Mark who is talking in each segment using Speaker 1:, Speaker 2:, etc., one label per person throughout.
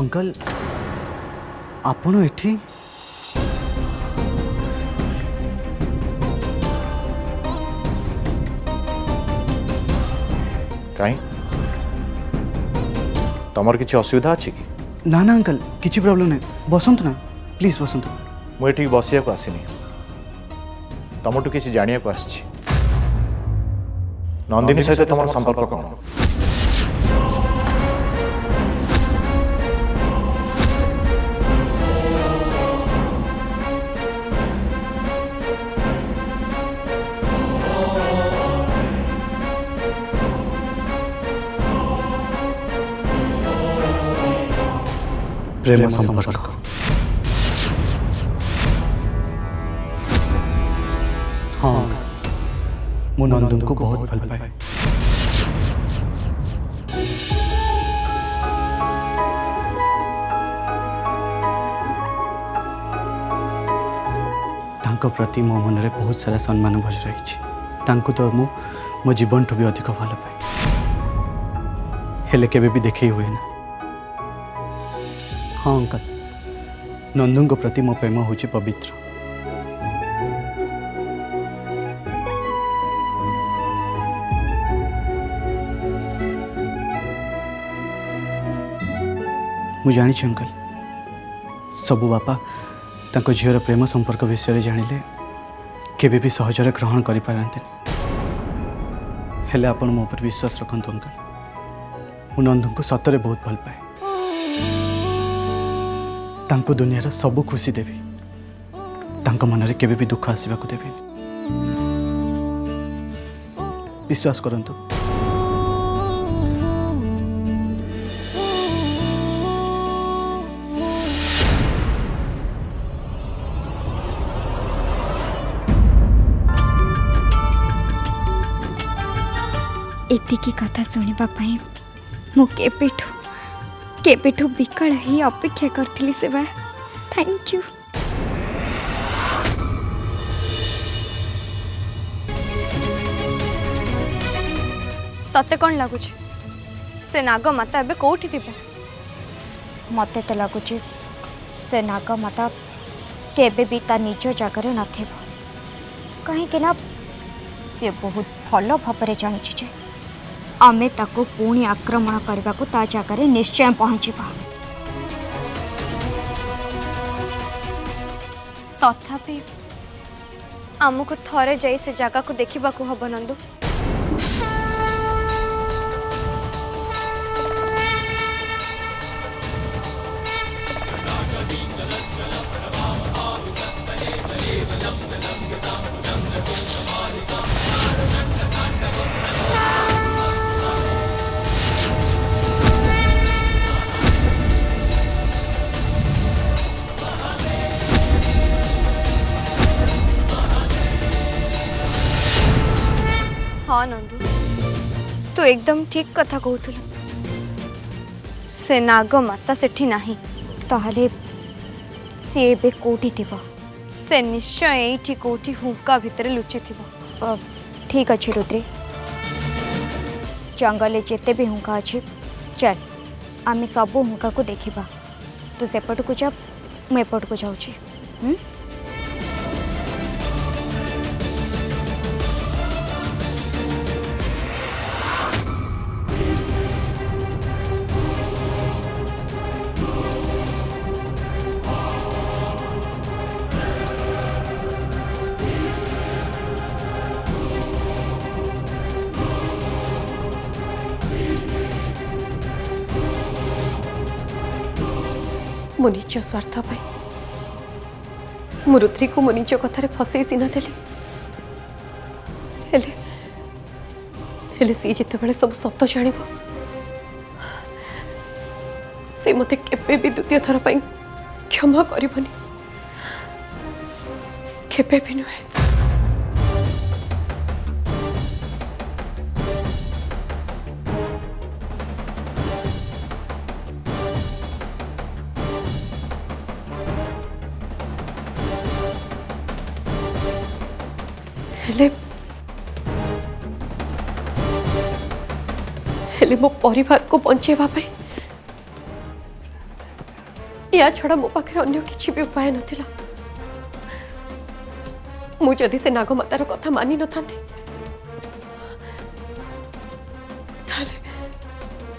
Speaker 1: Uncle आपण एठी
Speaker 2: कहीं तमर किसी असुविधा अच्छी कि
Speaker 1: ना ना अंकल किसी प्रॉब्लम नहीं बसंतु ना प्लीज बसंतु
Speaker 2: मुझे बसिया को आसनी तुमठू किसी जानिया को आसी नंदिनी सहित तुम संपर्क कौन
Speaker 1: प्रेम संपर्क हाँ मु नंदन को बहुत भल पाए तांको प्रति मो मन रे बहुत सारा सम्मान भरी रही तांको तो मो जीवन ठू भी अधिक भल पाए हेले केबे भी देखे हुए ना हाँ अंकल नंदन को प्रति मो प्रेम हूँ पवित्र मु जानी अंकल सबु बापा तांको झीर प्रेम संपर्क विषय जानिले केबे भी सहजरे ग्रहण करि पारंते हेले आपण मो पर विश्वास रखंतु अंकल मु नंदन को सतरे बहुत भल पाए तांको दुनिया रा सबु खुशी देवी तांको मन रे केबे भी दुख आसीबा को देवी विश्वास करंतु
Speaker 3: एतिकी कथा शुणा मु केपेठू विकल ही अपेक्षा करथिली सेवा थैंक यू
Speaker 4: तते कौन लगुच से नागमाता एबे कोठी थिबे
Speaker 3: मते तो लगुच से नागमाता केबे भी ता निज जगह नथिबो कहीं ना सी बहुत भल भाव जानी आमे ताको पुणी आक्रमण करने को ता जगह निश्चय पहुँचवा
Speaker 4: तथापि आमको थरे जाई से जगह को देखा को हब नंदू हाँ नंदू तू एकदम ठीक कथा कहूल से नागमाता सेठी नाही ताहले सी एबे कोठी थिबो से निश्चय एठी कोठी हुंका भितर लुचि थिबो
Speaker 3: ठीक अच्छे रुद्री जंगल जेते भी हुंका अच्छे चल आमे सब हुंका को देखा तू सेपट को जा मुपट को जाऊँगी
Speaker 5: मो निज स्वार्थ मु रुद्री को मो निज कथार फसई सीना देली हेले सी जिते सब सत जान से मते केबे भी द्वितीय थर पर क्षमा करबनी केबे भी नुहे हेले मो परिवार को बंचेवा या छड़ा मो पाखे अन्य किसी भी उपाय नथिला मु जदि से नागमातार कथा मानि न थांती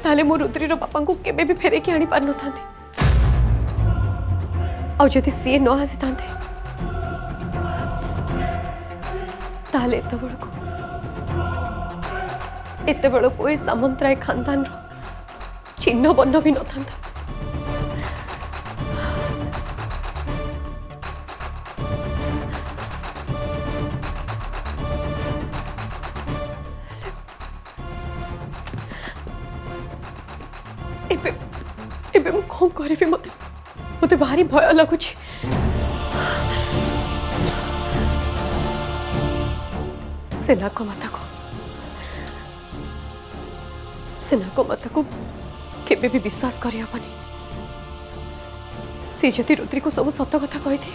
Speaker 5: ताले मो रुद्रीर बापा को केबे भी फेरे की आनी पार न थांती और जदि सी न आसी थांते ताले एते बड़को ए सामंतराय खानदान रो चिन्ह बन्न भी न थांता एबे मु कौन करिबे मते मते भारी भय लागुची सेना को माता को केबे भी विश्वास करि हबनी से जति रुद्री को सब सत कथा कहि थी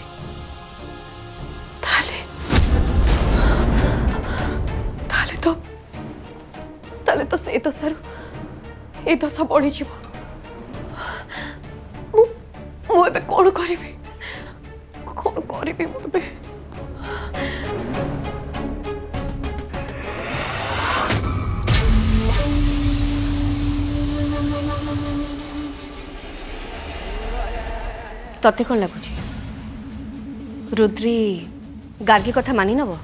Speaker 5: ताले तो से दशारू ए दशा बढ़ी जीव मुझे कौन करी मुझे
Speaker 6: तते कौन लगुच रुद्री गार्गी कथा मानि नब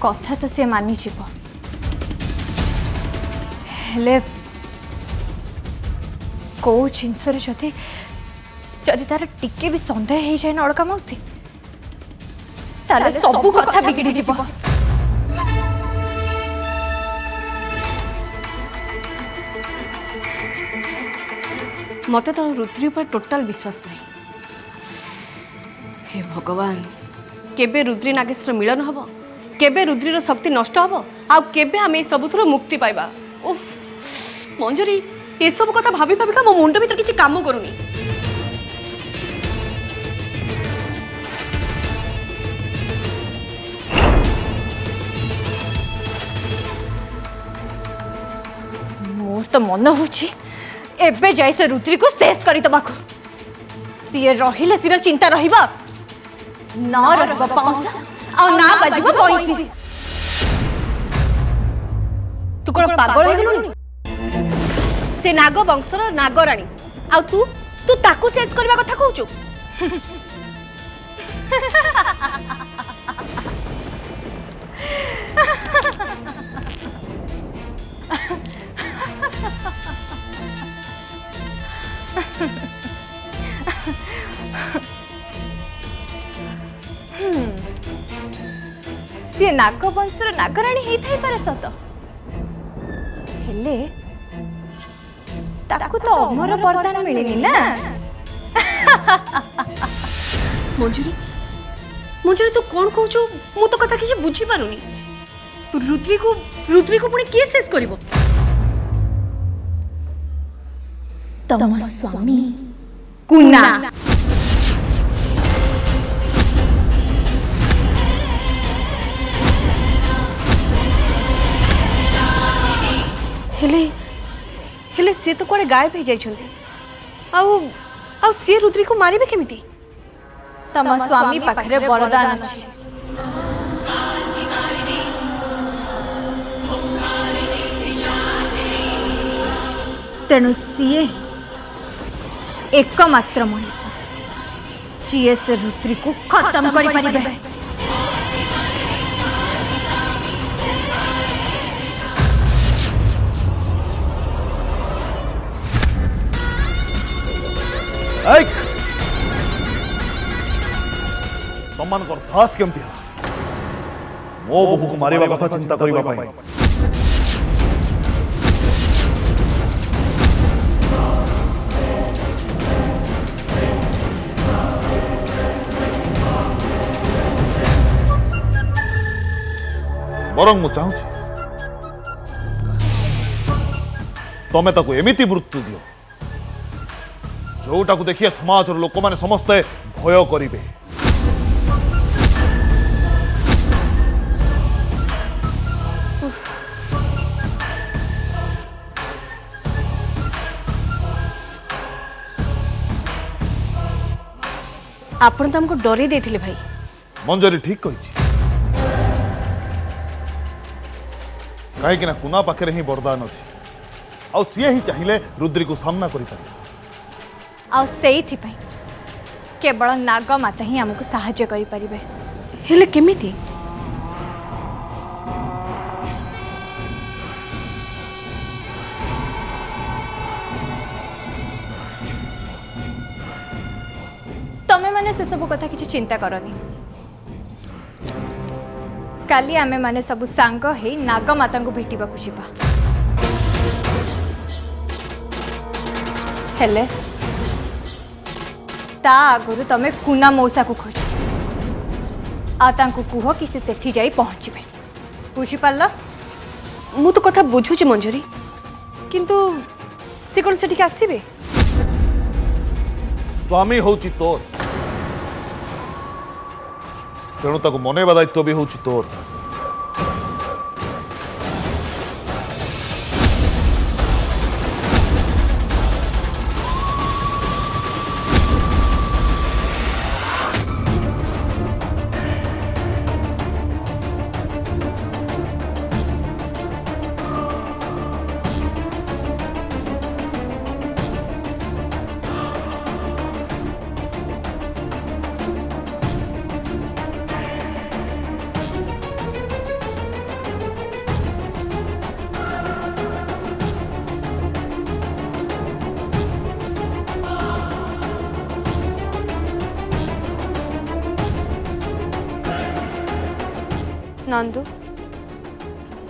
Speaker 4: कथा तो सी मानि जीव हेले कौ जिनस जदि तार टिके भी सन्देह हो जाए ना अड़का मौसी ताले सब कथा बिगड़ी जीव
Speaker 6: मत तो रुद्री पर टोटाल विश्वास नहीं हे भगवान केबे रुद्री नागेश्वर मिलन हम केबे रुद्रीर शक्ति नष्ट हम आ केबे आम सबुथुर मुक्ति पाइबा उफ मंजरी ये सब कथा भाभी भाविका मो मुंड भीतर किसी काम करूनी
Speaker 4: मोर तो मन हो एबे जाई से रुद्री को शेष करी दबाकू सीए रहिले सिर चिंता रहिबा ना रहबा पाउस आ ना बजबा बइसी
Speaker 6: तू कोन पागल हो गेलुनी से नाग वंशर नागराणी आ तू तू ताकू शेष करबा कथा कहूचु
Speaker 4: सी नागवंशर नागराणी ही थाई पारे सत हेले ताकू तो अमर वरदान मिलेनी ना
Speaker 6: मंजरी मंजरी तू कौन कहूचु मु तो कथा किसी बुझी पारुनी रुद्री को पुणी किए शेष करिवो
Speaker 4: तम स्वामी कुना
Speaker 6: हेले से तो कोड़े गायब हो जाइछन्ते आउ से रुद्री को मारिबे केमिति
Speaker 4: तम स्वामी पाखरे वरदान अछि तेणु सीए एकमात्र मनीष जीए से रुद्री को खत्म करि परिबे
Speaker 7: सम्मान कर साहस केमती मो बहु को मारिबा कथा चिंता करिबा पाई बरं मु चाहूँ तमें ताको एमिति मृत्यु दियो जोटा को देखिए समाज लोक मैंने समस्ते भय करिवे
Speaker 6: आपण तो हमको डरे देथिले भाई।
Speaker 7: मंजरी ठीक कही कहीं कुना पाखे ही वरदान अच्छी आ सी ही चाहिए रुद्री को सामना कर
Speaker 4: केवल नाग माता ही आमको साहाय्य करि परिबे।
Speaker 6: हेले केमिति?
Speaker 4: तमे माने से सब कथा किछि चिंता करनी। काली आमे माने सब सांग हे नाग माता को भेटिबा को जिबा। हेले ता आगुरु तमे कुना मौसा को खोज आ तांको कुह कि से सेठी जाई पहुंचबे। बुझी पाल्ला?
Speaker 6: मु तो कथा बुझुची मंजरी, किंतु से कोन सेठी आसीबे?
Speaker 7: स्वामी होची तोर तेणु ताको मनैबा दायित्व भी होची तोर।
Speaker 4: नंदू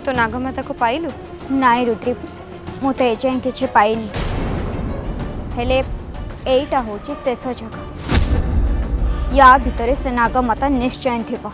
Speaker 4: तो नागमाता को पाइलु?
Speaker 3: नाई रुद्री मु तो एजाएं किछि पाइनी हेले एटा होची शेष जगह या भितरे से नागमाता निश्चय थिबा।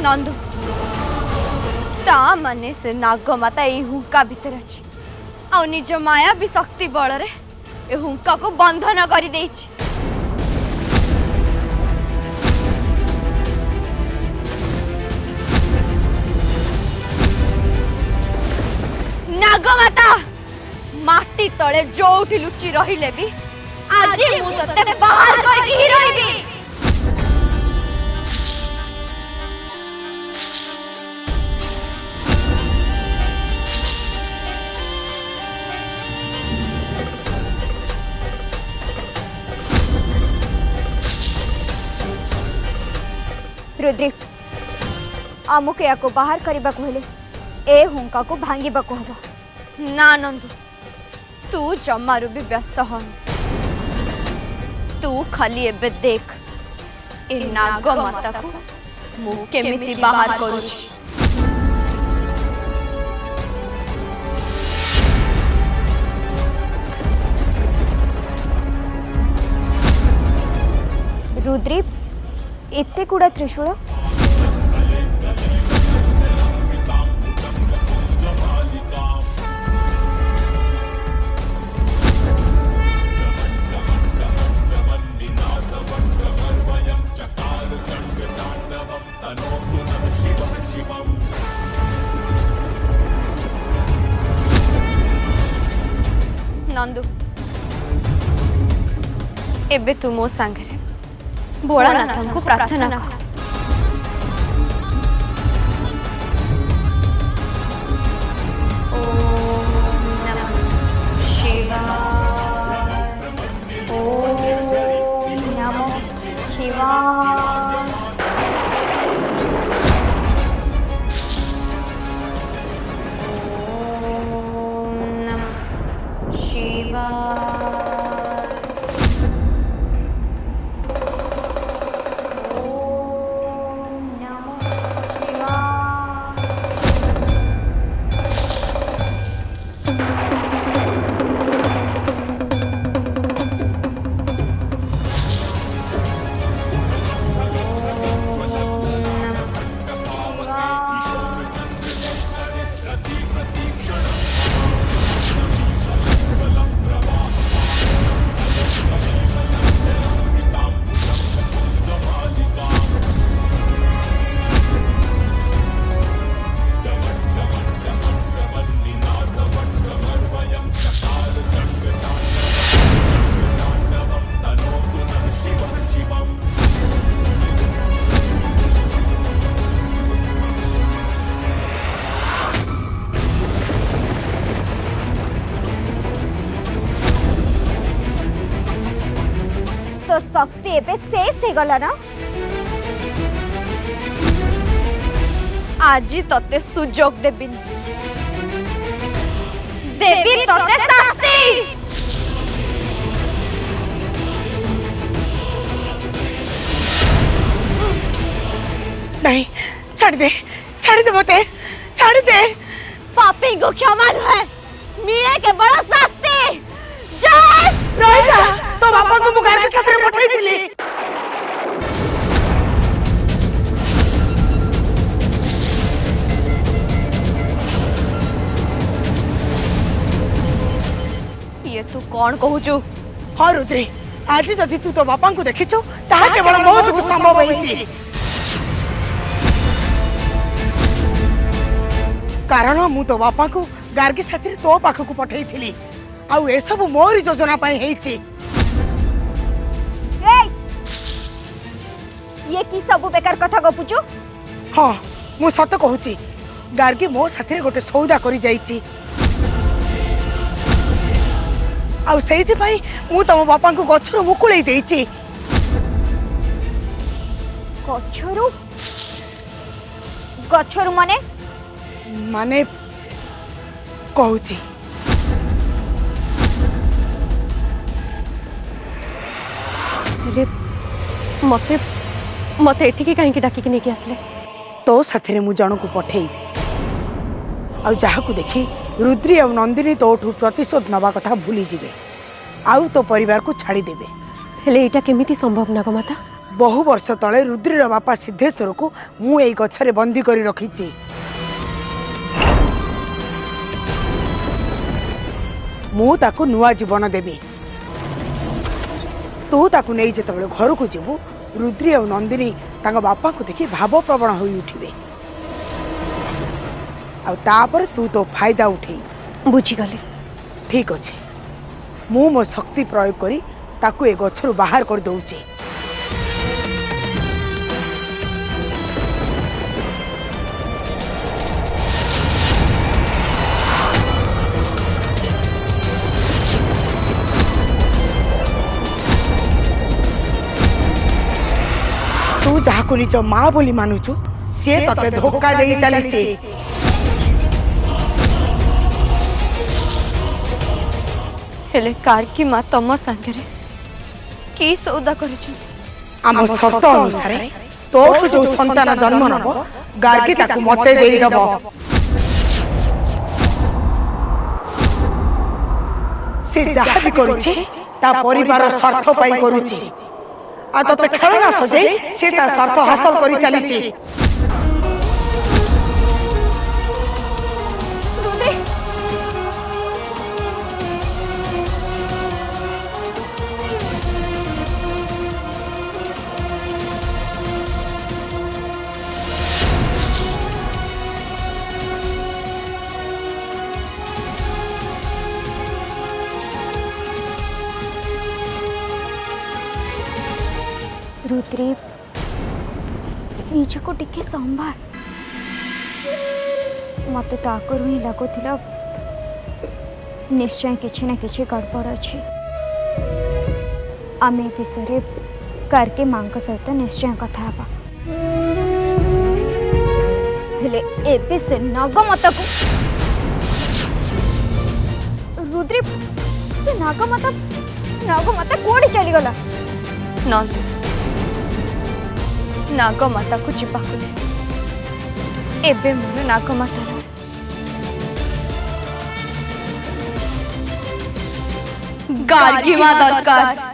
Speaker 4: नंदू ता माने से नागमाता ए हुंका भीतर अछि आ निज माया भी शक्ति बल रे ए हुंका को बंधन करि देछि। नागमाता माटी तळे जोउठी लुचि रहिले भी आज मु तते बाहर करके ही रहिबी।
Speaker 3: रुद्री आमुके या को बाहर करबा को हेले ए हुंका को भांगीबा को हबो।
Speaker 4: ना नंदू तू जमारू भी व्यस्त हन। तू खाली एबे देख ए नाग माता को मु केमिति बाहर करूची।
Speaker 3: रुद्री एते कुड़ा त्रिशूल
Speaker 4: नंदू एबे तू मो संगे भोलानाथ को प्रार्थना कर।
Speaker 3: एबे शेष हो गला ना।
Speaker 4: आज तते सुजोग देबी देवी तते शास्ति।
Speaker 8: नहीं छाड़ दे मते छाड़ दे।
Speaker 4: पापी को क्षमा है मिले के बड़ा शास्ति। जय
Speaker 8: रह जा तो बापा को मुगार के साथ में पठाई दिली।
Speaker 4: ये तू कौन कहूचु?
Speaker 8: हाँ रुद्री आज जदि तू तो बापा को देखिଛୁ ताहा केवल मो जो संभव होईची। कारण मु तो बापा को गार्गी साथी तो पाख को पठाई थिली आउ ए सब मोरी योजना पाई हेची।
Speaker 3: ये की सब बेकार कथा गपुचु?
Speaker 8: हाँ मु सत कहूची गार्गी मो साथी गोटे सौदा करी जाईची आउ सेइथि पई मु तम बापा को गछरो मुकुळै देईची।
Speaker 3: गछरु गछरु माने
Speaker 8: माने कहूची
Speaker 5: हेले मते मते एठिके काहे डाकिके नेकी आसले?
Speaker 8: तो साथी मु जन को पठेबी आउ जहाकू देखी रुद्री और नंदिनी तोठू प्रतिशोध नवा कथा भूली जिवे आउ तो परिवार को छाड़ी देबे।
Speaker 5: हेले एटा केमिति संभव नागमाता?
Speaker 8: बहु वर्ष तले रुद्रीर बापा सिद्धेश्वर को मु एई गछरे बंदी करी रखीची। मु ताकू नुआ जीवन देबी। तू ताकू नहीं जेतबेले घर को जीवु रुद्री और नंदिनी तांग बापा को देखि भाव प्रवण होई उठिबे आ तापर तू तो फायदा उठे।
Speaker 5: बुझी गली।
Speaker 8: ठीक अच्छे मु मो शक्ति प्रयोग करी ताकू ए गछरु बाहर कर दउची। तू जहाकू निज माँ बोली मानुचु सी तते धोखा दे चली।
Speaker 4: हेले कार्की माँ तम सांगरे की सौदा करिछु?
Speaker 8: आम शर्त अनुसार तोठू जो संतान जन्म नब गार्गी ताकू मते देई दब। से जहा भी करूची ता परिवार स्वार्थ पाई करूची आ तते खेलना सजाई से ता स्वार्थ हासिल करी चलीची।
Speaker 3: रुद्री निज को टिके संभाल। मत तो आगरू ही लगुला निश्चय किसी ना किसी गड़बड़ अच्छी। आम ए विषय करके माँ सहित निश्चय कथा हेले से नागमाता को रुद्री से नागमाता कोड़ी चलीगला?
Speaker 4: नागमाता को जीवाकू दे। एबे मोर नागमाता गार्गी माँ दरकार।